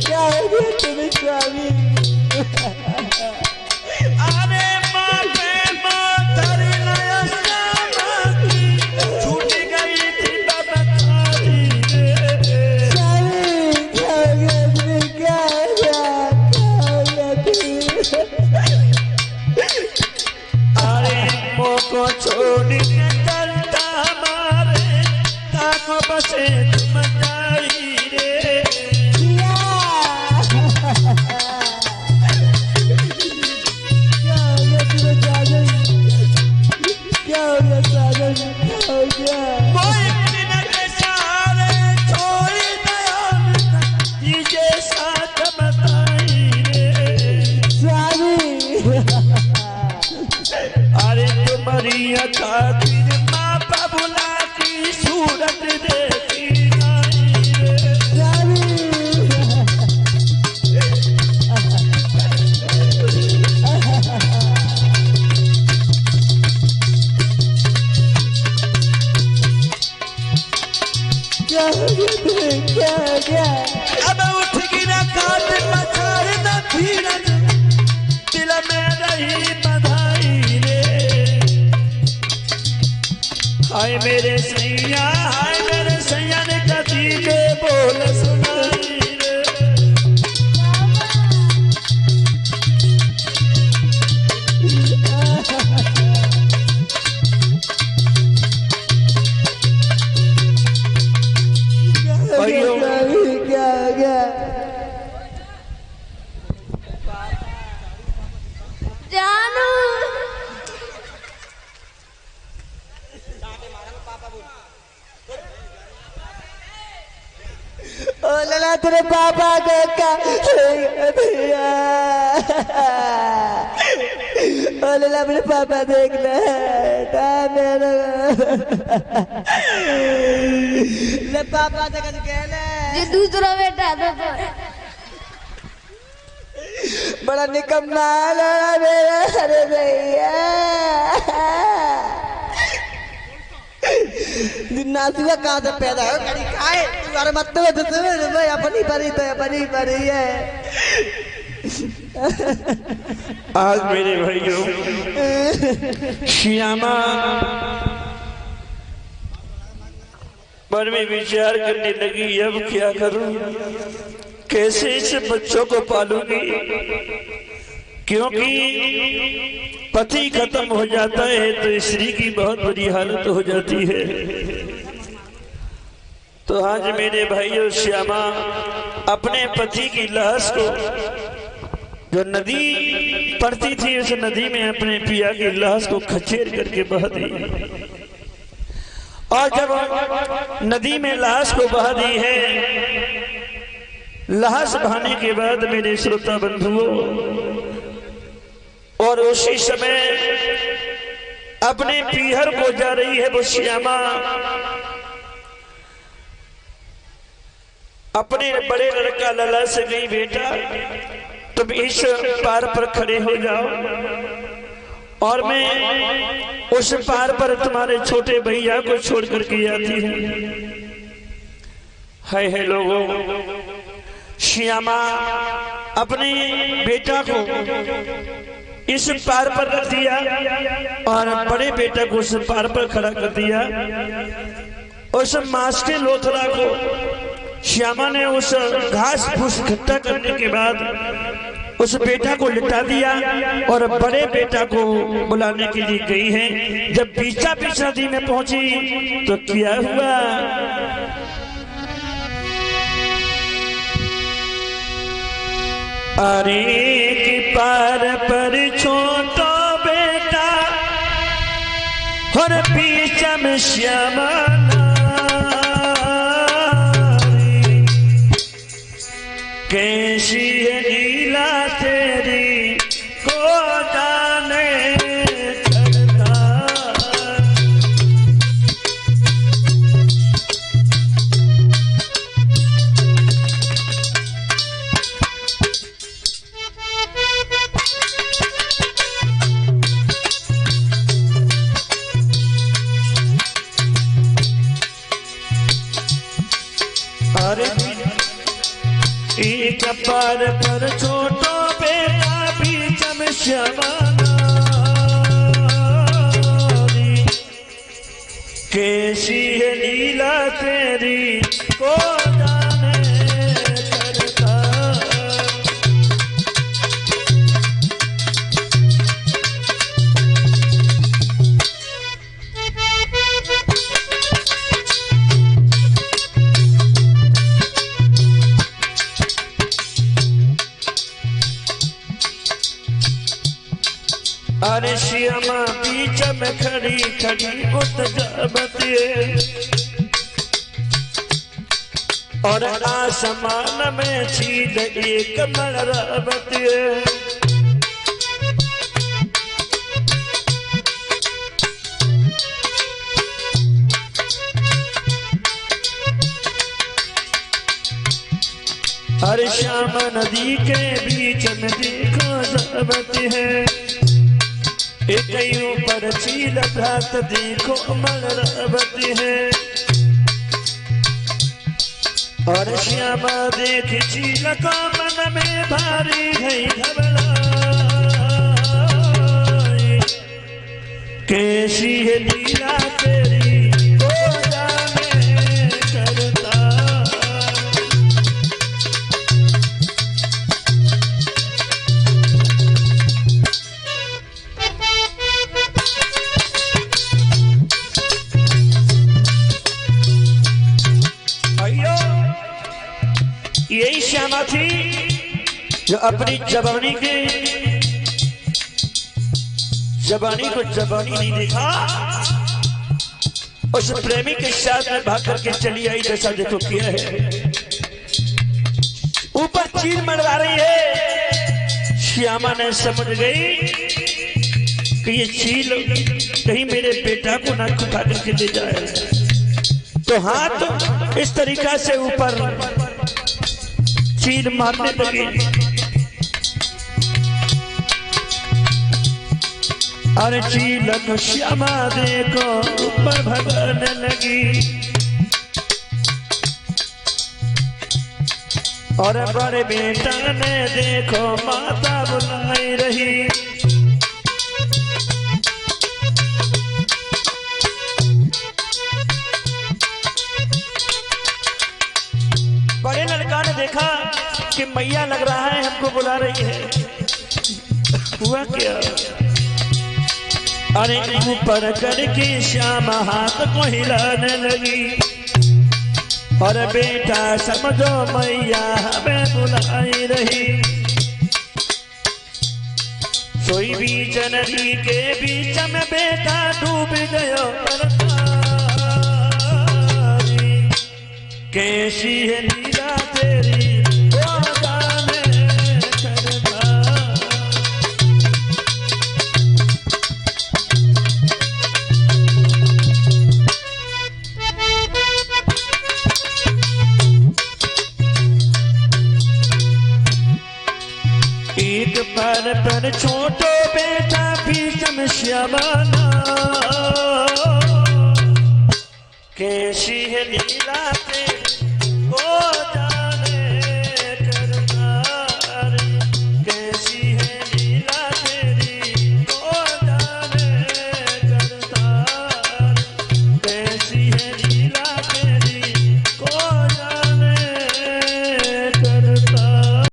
क्या हो गया तुम्हें स्वामी? अरे माँ पे माँ धरी नया श्यामा की छूट गई थी बबकारी रे। स्वामी क्या हो गया तुम्हें? क्या हो गया तुम्हें? अरे मोको छोड़ के चलता हमारे ताको बसे तुम जाई रे। क्या हो गया तुम्हें साजन? क्या हो गया साजन? क्या हो गया? वो एक दिन के सारे छोड़ दया तुझे साथ बताई रे। स्वामी अरे तुम्हारी खातिर माँ बाबूला की सूरत देखी नहीं रे। स्वामी क्या हो गया तुम्हें? क्या हो गया? अब उठ गिरा काट पछाड़ न भीड़न दिल में रही बधाई रे। हाय मेरे सैया ने कदी के बोल सुनाई रे। भाइयों क्या हो गया? जानू ओ लला तेरे पापा को क्या भैया? ओ लला मेरे पापा देखना मेरे ले पापा से कुछ कहना ये दूसरा बेटा था तो बड़ा निकम्मा लड़ा मेरा। अरे भैया नासुआ कहाँ से पैदा हो कड़ी खाए तुम्हारे मत तो भाई अपनी परी तो अपनी परी है। आज मेरे भाइयों श्यामा मन में विचार करने लगी अब क्या करूं, कैसे इस बच्चों को पालूंगी, क्योंकि पति खत्म हो जाता है तो स्त्री की बहुत बुरी हालत हो जाती है। तो आज मेरे भाइयों श्यामा अपने पति की लाश को जो नदी पड़ती थी उस नदी में अपने पिया की लाश को खचेर करके बहा दी। और जब नदी में लाश को बहा दी है, लाश बहाने के बाद मेरे श्रोता बंधुओं और उसी समय अपने पीहर को जा रही है वो श्यामा अपने बड़े लड़का लला से गई, बेटा तुम इस पार पर खड़े हो जाओ और मैं उस पार पर तुम्हारे छोटे भैया को छोड़ करके आती हूँ। है लोगों, श्यामा अपने बेटा को इस पार पर रख दिया और बड़े बेटा को उस पार पर खड़ा कर दिया। उस मांस के लोथड़ा को श्यामा ने उस घास फूस इकट्ठा करने के बाद उस बेटा को लिटा दिया और बड़े बेटा को बुलाने के लिए गई है। जब बीचा बीच नदी में पहुंची तो क्या हुआ, अरे कि पार पर छोटा बेटा और बीच में श्यामा कैसी है लीला तेरी को जाने करता। अरे एक पार पर छोटो बेटा बीच में श्यामा कैसी है लीला तेरी को जाने करता। अरे श्यामा बीच में खड़ी खड़ी उठ जाती है और आसमान में छील एक मलरावती है। अरे श्यामा नदी के बीच में देखो जावती है एक ऊपर चील भ्रात देखो मलरावती है। और श्यामा देख चील को मन में भारी है घबराई कैसी है लीला तेरी को जाने करता। यही श्यामा थी जो अपनी जवानी को जवानी नहीं देखा उस प्रेमी के साथ में भाग करके चली आई जैसा देखो किया है। ऊपर चील मरवा रही है। श्यामा ने समझ गई कि ये चील कहीं मेरे बेटा को ना उठा करके ले जाए तो हाथ इस तरीका से ऊपर चील मारने लगी। अरे चील को श्यामा देखो ऊपर भगाने लगी और बड़े बेटा ने देखो माता बुलाई रही। बड़े लड़का ने देखा कि मैया लग रहा है हमको बुला रही है। हुआ क्या? अरे ऊपर करके श्यामा हाथ को हिलाने लगी और बेटा समझो मैया हमें बुलाई रही। सोई बीच नदी के बीच में बेटा डूब गयो कैसी है लीला तेरी को जाने करता। एक पर छोटो बेटा बीच में श्यामा कैसी है लीला तेरी